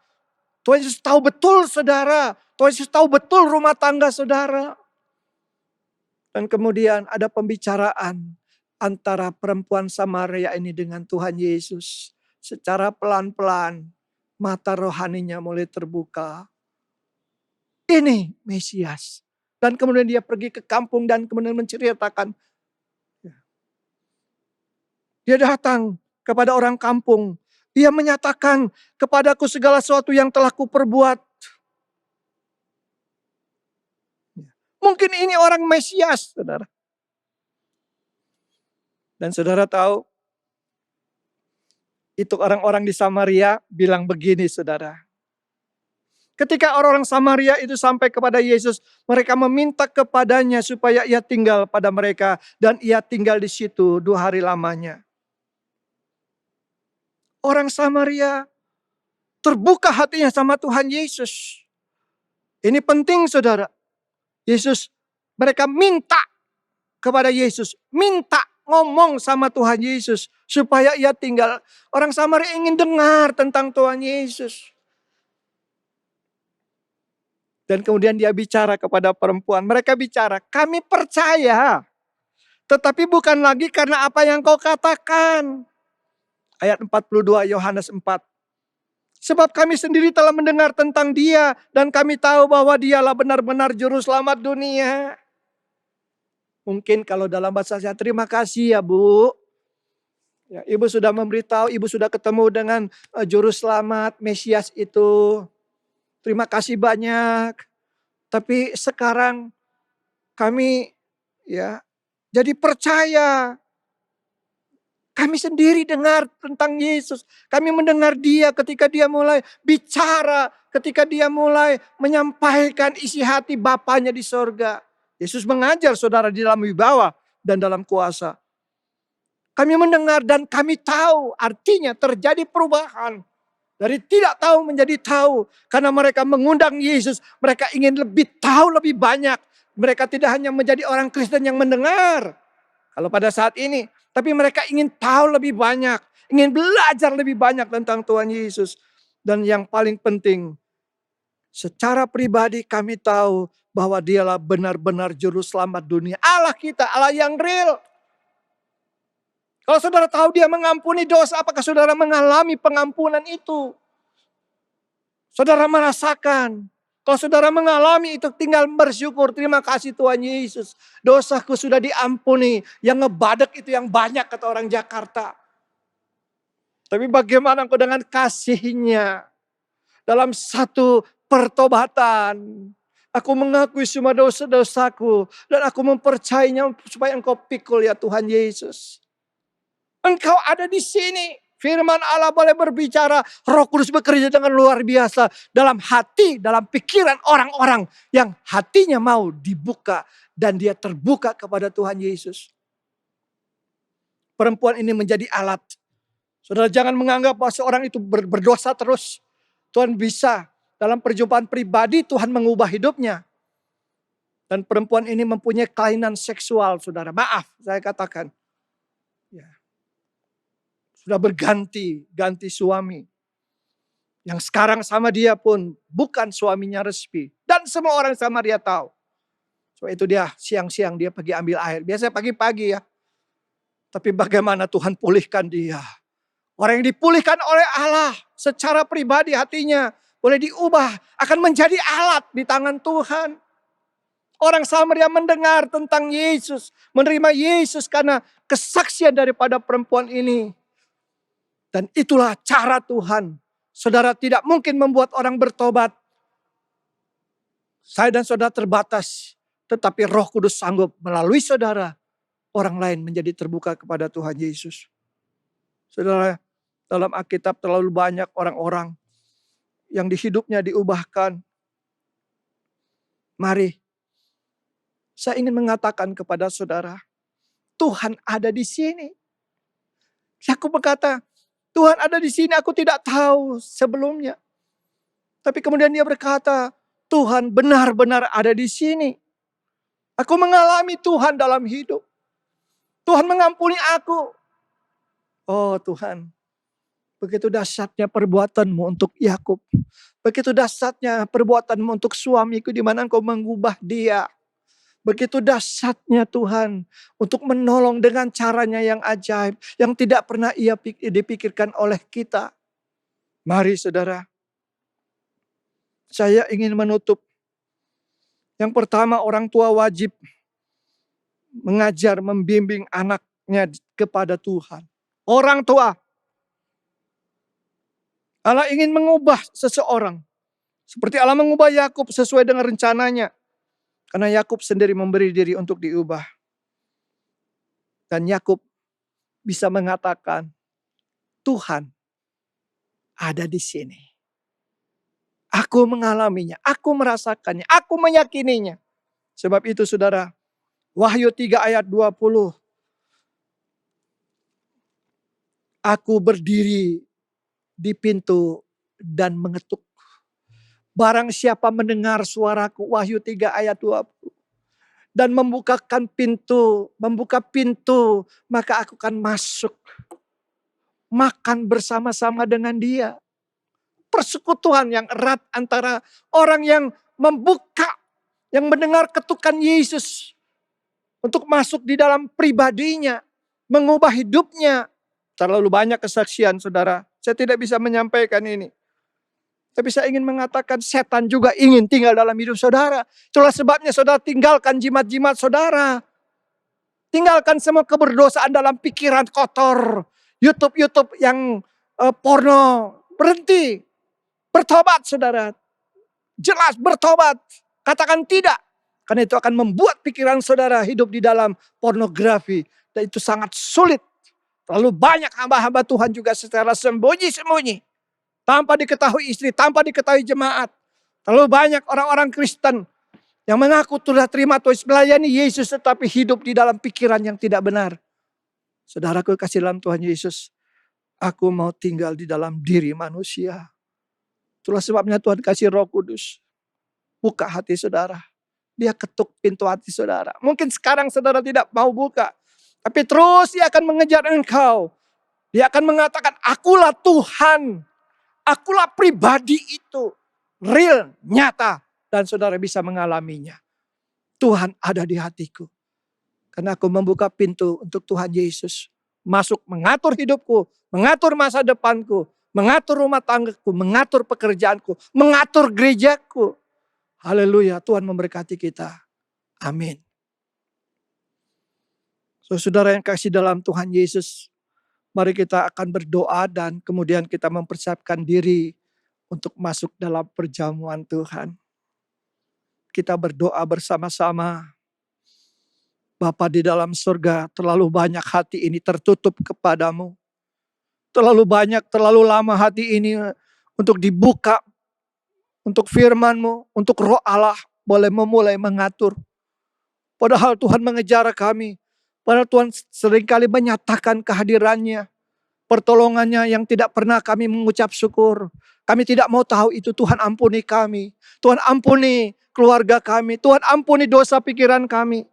Tuhan Yesus tahu betul saudara. Tuhan Yesus tahu betul rumah tangga saudara. Dan kemudian ada pembicaraan antara perempuan Samaria ini dengan Tuhan Yesus. Secara pelan-pelan mata rohaninya mulai terbuka. Ini Mesias. Dan kemudian dia pergi ke kampung dan kemudian menceritakan. Dia datang kepada orang kampung. Dia menyatakan kepadaku segala sesuatu yang telah kuperbuat. Mungkin ini orang Mesias, saudara. Dan saudara tahu, itu orang-orang di Samaria bilang begini, saudara. Ketika orang-orang Samaria itu sampai kepada Yesus, mereka meminta kepadanya supaya ia tinggal pada mereka. Dan ia tinggal di situ 2 hari lamanya. Orang Samaria terbuka hatinya sama Tuhan Yesus. Ini penting saudara. Mereka minta kepada Yesus. Minta ngomong sama Tuhan Yesus. Supaya ia tinggal. Orang Samaria ingin dengar tentang Tuhan Yesus. Dan kemudian dia bicara kepada perempuan. Mereka bicara, kami percaya. Tetapi bukan lagi karena apa yang kau katakan. Ayat 42 Yohanes 4. Sebab kami sendiri telah mendengar tentang dia. Dan kami tahu bahwa dialah benar-benar juru selamat dunia. Mungkin kalau dalam bahasa saya, terima kasih ya Bu. Ya, Ibu sudah memberitahu, Ibu sudah ketemu dengan juru selamat Mesias itu. Terima kasih banyak. Tapi sekarang kami ya jadi percaya. Kami sendiri dengar tentang Yesus. Kami mendengar dia ketika dia mulai bicara. Ketika dia mulai menyampaikan isi hati Bapanya di sorga. Yesus mengajar saudara di dalam wibawa dan dalam kuasa. Kami mendengar dan kami tahu artinya terjadi perubahan. Dari tidak tahu menjadi tahu. Karena mereka mengundang Yesus. Mereka ingin lebih tahu lebih banyak. Mereka tidak hanya menjadi orang Kristen yang mendengar. Kalau pada saat ini. Tapi mereka ingin tahu lebih banyak. Ingin belajar lebih banyak tentang Tuhan Yesus. Dan yang paling penting. Secara pribadi kami tahu bahwa dialah benar-benar juru selamat dunia. Allah kita, Allah yang real. Kalau saudara tahu dia mengampuni dosa, apakah saudara mengalami pengampunan itu? Saudara merasakan. Kalau saudara mengalami itu tinggal bersyukur. Terima kasih Tuhan Yesus. Dosaku sudah diampuni. Yang ngebadak itu yang banyak kata orang Jakarta. Tapi bagaimana engkau dengan kasihnya. Dalam satu pertobatan. Aku mengakui semua dosa-dosaku. Dan aku mempercayainya supaya engkau pikul ya Tuhan Yesus. Engkau ada di sini. Firman Allah boleh berbicara, Roh Kudus bekerja dengan luar biasa dalam hati, dalam pikiran orang-orang yang hatinya mau dibuka dan dia terbuka kepada Tuhan Yesus. Perempuan ini menjadi alat. Saudara jangan menganggap bahwa seorang itu berdosa terus. Tuhan bisa dalam perjumpaan pribadi Tuhan mengubah hidupnya. Dan perempuan ini mempunyai kelainan seksual, saudara. Maaf, saya katakan. Ya. Sudah ganti suami. Yang sekarang sama dia pun bukan suaminya resmi. Dan semua orang sama dia tahu. So itu dia siang-siang dia pergi ambil air. Biasanya pagi-pagi ya. Tapi bagaimana Tuhan pulihkan dia. Orang yang dipulihkan oleh Allah secara pribadi hatinya boleh diubah. Akan menjadi alat di tangan Tuhan. Orang Samaria mendengar tentang Yesus. Menerima Yesus karena kesaksian daripada perempuan ini. Dan itulah cara Tuhan. Saudara tidak mungkin membuat orang bertobat. Saya dan saudara terbatas. Tetapi Roh Kudus sanggup melalui saudara. Orang lain menjadi terbuka kepada Tuhan Yesus. Saudara, dalam Alkitab terlalu banyak orang-orang yang di hidupnya diubahkan. Mari, saya ingin mengatakan kepada saudara, Tuhan ada di sini. Yakub berkata, Tuhan ada di sini, aku tidak tahu sebelumnya. Tapi kemudian dia berkata, Tuhan benar-benar ada di sini. Aku mengalami Tuhan dalam hidup. Tuhan mengampuni aku. Oh Tuhan, begitu dahsyatnya perbuatanmu untuk Yakub. Begitu dahsyatnya perbuatanmu untuk suamiku di mana engkau mengubah dia. Begitu dahsyatnya Tuhan untuk menolong dengan caranya yang ajaib. Yang tidak pernah ia dipikirkan oleh kita. Mari saudara. Saya ingin menutup. Yang pertama orang tua wajib mengajar, membimbing anaknya kepada Tuhan. Orang tua. Allah ingin mengubah seseorang. Seperti Allah mengubah Yakub sesuai dengan rencananya. Karena Yakub sendiri memberi diri untuk diubah. Dan Yakub bisa mengatakan, Tuhan ada di sini. Aku mengalaminya, aku merasakannya, aku meyakininya. Sebab itu saudara, Wahyu 3 ayat 20. Aku berdiri di pintu dan mengetuk. Barang siapa mendengar suaraku, Wahyu 3 ayat 20. Dan membuka pintu, maka aku akan masuk. Makan bersama-sama dengan dia. Persekutuan yang erat antara orang yang membuka, yang mendengar ketukan Yesus. Untuk masuk di dalam pribadinya, mengubah hidupnya. Terlalu banyak kesaksian saudara. Saya tidak bisa menyampaikan ini. Tapi saya ingin mengatakan setan juga ingin tinggal dalam hidup saudara. Itulah sebabnya saudara tinggalkan jimat-jimat saudara. Tinggalkan semua keberdosaan dalam pikiran kotor. YouTube yang porno. Berhenti. Bertobat saudara. Jelas bertobat. Katakan tidak. Karena itu akan membuat pikiran saudara hidup di dalam pornografi. Dan itu sangat sulit. Terlalu banyak hamba-hamba Tuhan juga secara sembunyi-sembunyi. Tanpa diketahui istri, tanpa diketahui jemaat. Terlalu banyak orang-orang Kristen yang mengaku sudah terima Tuhan, melayani Yesus tetapi hidup di dalam pikiran yang tidak benar. Saudaraku kasih dalam Tuhan Yesus, aku mau tinggal di dalam diri manusia. Itulah sebabnya Tuhan kasih Roh Kudus. Buka hati saudara. Dia ketuk pintu hati saudara. Mungkin sekarang saudara tidak mau buka. Tapi terus dia akan mengejar engkau. Dia akan mengatakan, akulah Tuhan. Akulah pribadi itu. Real, nyata. Dan saudara bisa mengalaminya. Tuhan ada di hatiku. Karena aku membuka pintu untuk Tuhan Yesus. Masuk mengatur hidupku. Mengatur masa depanku. Mengatur rumah tanggaku. Mengatur pekerjaanku. Mengatur gerejaku. Haleluya, Tuhan memberkati kita. Amin. Saudara yang kasih dalam Tuhan Yesus, mari kita akan berdoa dan kemudian kita mempersiapkan diri untuk masuk dalam perjamuan Tuhan. Kita berdoa bersama-sama. Bapa di dalam surga, terlalu banyak hati ini tertutup kepadamu. Terlalu banyak, terlalu lama hati ini untuk dibuka, untuk firman-Mu, untuk Roh Allah boleh memulai mengatur. Padahal Tuhan mengejar kami. Padahal Tuhan seringkali menyatakan kehadirannya, pertolongannya yang tidak pernah kami mengucap syukur. Kami tidak mau tahu itu. Tuhan ampuni kami. Tuhan ampuni keluarga kami. Tuhan ampuni dosa pikiran kami.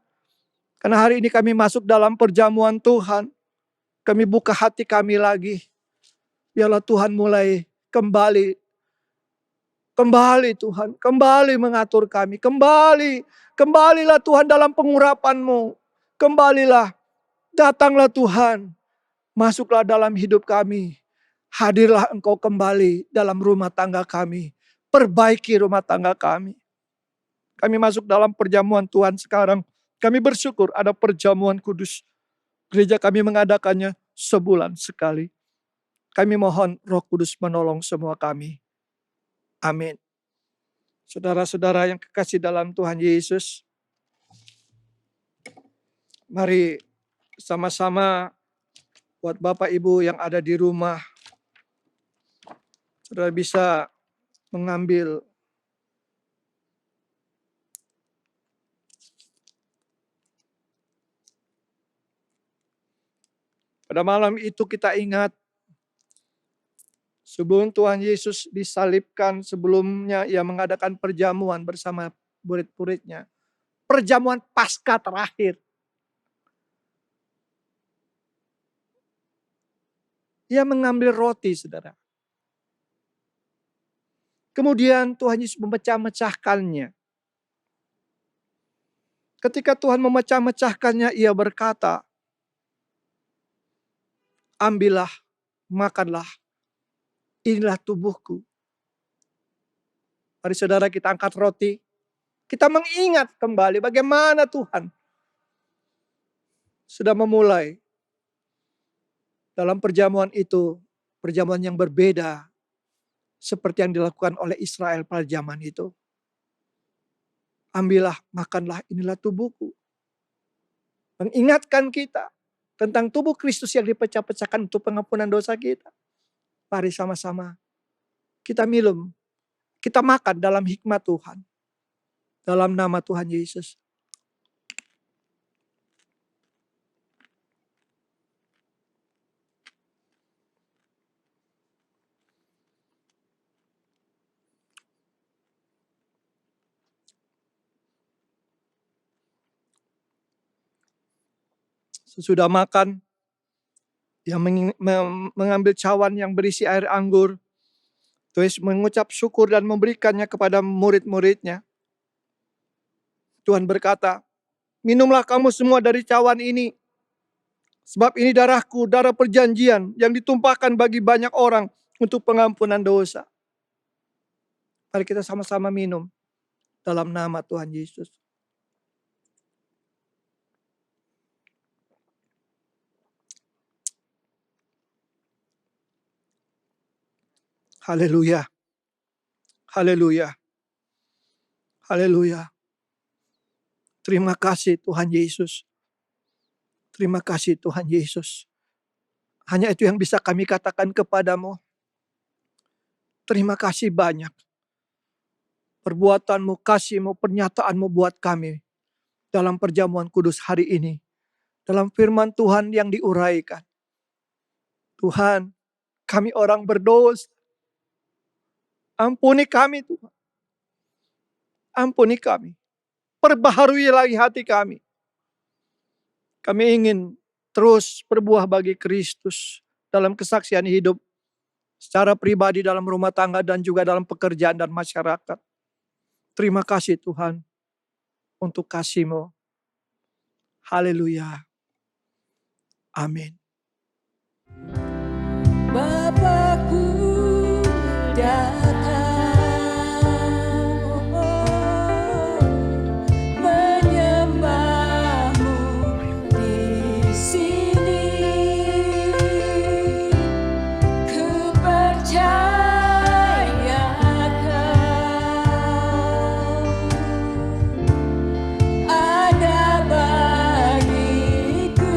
Karena hari ini kami masuk dalam perjamuan Tuhan. Kami buka hati kami lagi. Biarlah Tuhan mulai kembali. Kembali Tuhan. Kembali mengatur kami. Kembalilah Tuhan dalam pengurapan-Mu. Kembalilah. Datanglah Tuhan. Masuklah dalam hidup kami. Hadirlah Engkau kembali dalam rumah tangga kami. Perbaiki rumah tangga kami. Kami masuk dalam perjamuan Tuhan sekarang. Kami bersyukur ada perjamuan kudus. Gereja kami mengadakannya sebulan sekali. Kami mohon Roh Kudus menolong semua kami. Amin. Saudara-saudara yang kekasih dalam Tuhan Yesus, mari sama-sama buat Bapak Ibu yang ada di rumah, saudara bisa mengambil pada malam itu. Kita ingat sebelum Tuhan Yesus disalibkan, sebelumnya Ia mengadakan perjamuan bersama murid-muridnya. Perjamuan Paskah terakhir. Ia mengambil roti, saudara. Kemudian Tuhan Yesus memecah-mecahkannya. Ketika Tuhan memecah-mecahkannya, Ia berkata, ambillah, makanlah, inilah tubuhku. Mari saudara kita angkat roti. Kita mengingat kembali bagaimana Tuhan sudah memulai dalam perjamuan itu. Perjamuan yang berbeda seperti yang dilakukan oleh Israel pada zaman itu. Ambillah, makanlah, inilah tubuhku. Mengingatkan kita tentang tubuh Kristus yang dipecah-pecahkan untuk pengampunan dosa kita. Mari sama-sama kita minum, kita makan dalam hikmat Tuhan. Dalam nama Tuhan Yesus. Sesudah makan, Dia mengambil cawan yang berisi air anggur. Tuhan mengucap syukur dan memberikannya kepada murid-muridnya. Tuhan berkata, minumlah kamu semua dari cawan ini. Sebab ini darahku, darah perjanjian yang ditumpahkan bagi banyak orang untuk pengampunan dosa. Mari kita sama-sama minum dalam nama Tuhan Yesus. Haleluya. Haleluya. Haleluya. Terima kasih Tuhan Yesus. Terima kasih Tuhan Yesus. Hanya itu yang bisa kami katakan kepadamu. Terima kasih banyak. Perbuatanmu, kasihmu, pernyataanmu buat kami. Dalam perjamuan kudus hari ini. Dalam firman Tuhan yang diuraikan. Tuhan, kami orang berdosa. Ampuni kami Tuhan. Ampuni kami. Perbaharui lagi hati kami. Kami ingin terus berbuah bagi Kristus. Dalam kesaksian hidup. Secara pribadi dalam rumah tangga dan juga dalam pekerjaan dan masyarakat. Terima kasih Tuhan. Untuk kasih-Mu. Haleluya. Amin. Bapakku datang menyembahmu di sini. Ku percaya Kau ada bagiku.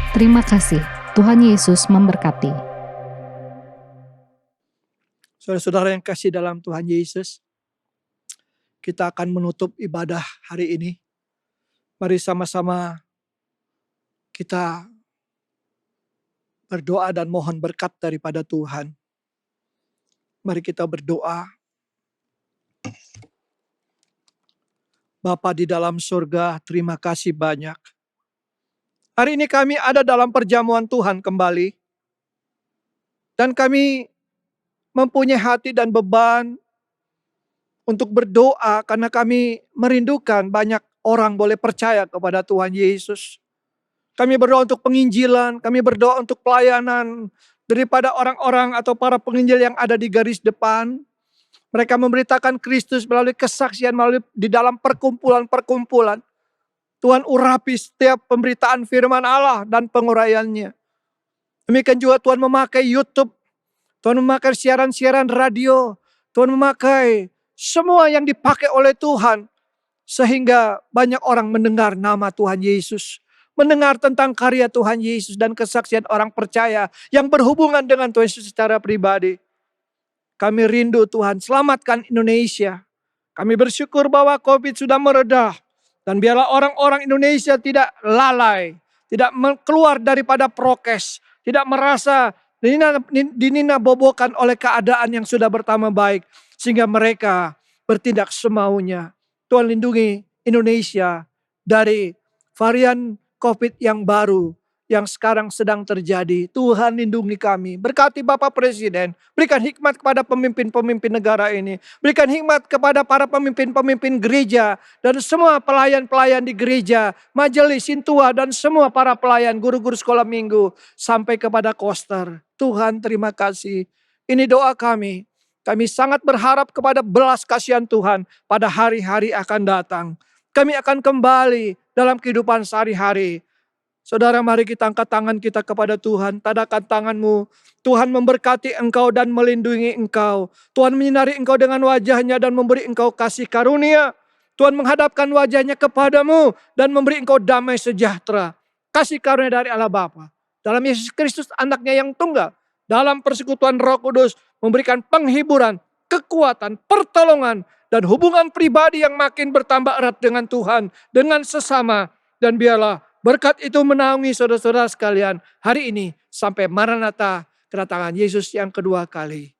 Terima kasih. Tuhan Yesus memberkati. Saudara-saudara yang kasih dalam Tuhan Yesus, kita akan menutup ibadah hari ini. Mari sama-sama kita berdoa dan mohon berkat daripada Tuhan. Mari kita berdoa. Bapa di dalam surga, terima kasih banyak. Hari ini kami ada dalam perjamuan Tuhan kembali. Dan kami mempunyai hati dan beban untuk berdoa karena kami merindukan banyak orang boleh percaya kepada Tuhan Yesus. Kami berdoa untuk penginjilan, kami berdoa untuk pelayanan daripada orang-orang atau para penginjil yang ada di garis depan. Mereka memberitakan Kristus melalui kesaksian, melalui di dalam perkumpulan-perkumpulan. Tuhan urapi setiap pemberitaan firman Allah dan penguraiannya. Demikian juga Tuhan memakai YouTube, Tuhan memakai siaran-siaran radio, Tuhan memakai semua yang dipakai oleh Tuhan. Sehingga banyak orang mendengar nama Tuhan Yesus. Mendengar tentang karya Tuhan Yesus dan kesaksian orang percaya yang berhubungan dengan Tuhan Yesus secara pribadi. Kami rindu Tuhan, selamatkan Indonesia. Kami bersyukur bahwa COVID sudah meredah. Dan biarlah orang-orang Indonesia tidak lalai. Tidak keluar daripada prokes. Tidak merasa dinina-bobokan oleh keadaan yang sudah bertambah baik. Sehingga mereka bertindak semaunya. Tuhan lindungi Indonesia dari varian COVID yang baru. Yang sekarang sedang terjadi. Tuhan lindungi kami. Berkati Bapak Presiden. Berikan hikmat kepada pemimpin-pemimpin negara ini. Berikan hikmat kepada para pemimpin-pemimpin gereja. Dan semua pelayan-pelayan di gereja. Majelis, sintua dan semua para pelayan. Guru-guru sekolah minggu. Sampai kepada koster. Tuhan terima kasih. Ini doa kami. Kami sangat berharap kepada belas kasihan Tuhan. Pada hari-hari akan datang. Kami akan kembali dalam kehidupan sehari-hari. Saudara, mari kita angkat tangan kita kepada Tuhan. Tadakan tanganmu. Tuhan memberkati engkau dan melindungi engkau. Tuhan menyinari engkau dengan wajahnya dan memberi engkau kasih karunia. Tuhan menghadapkan wajahnya kepadamu dan memberi engkau damai sejahtera. Kasih karunia dari Allah Bapa. Dalam Yesus Kristus anaknya yang tunggal. Dalam persekutuan Roh Kudus memberikan penghiburan, kekuatan, pertolongan. Dan hubungan pribadi yang makin bertambah erat dengan Tuhan. Dengan sesama. Dan biarlah berkat itu menaungi saudara-saudara sekalian hari ini sampai Maranatha kedatangan Yesus yang kedua kali.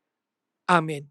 Amin.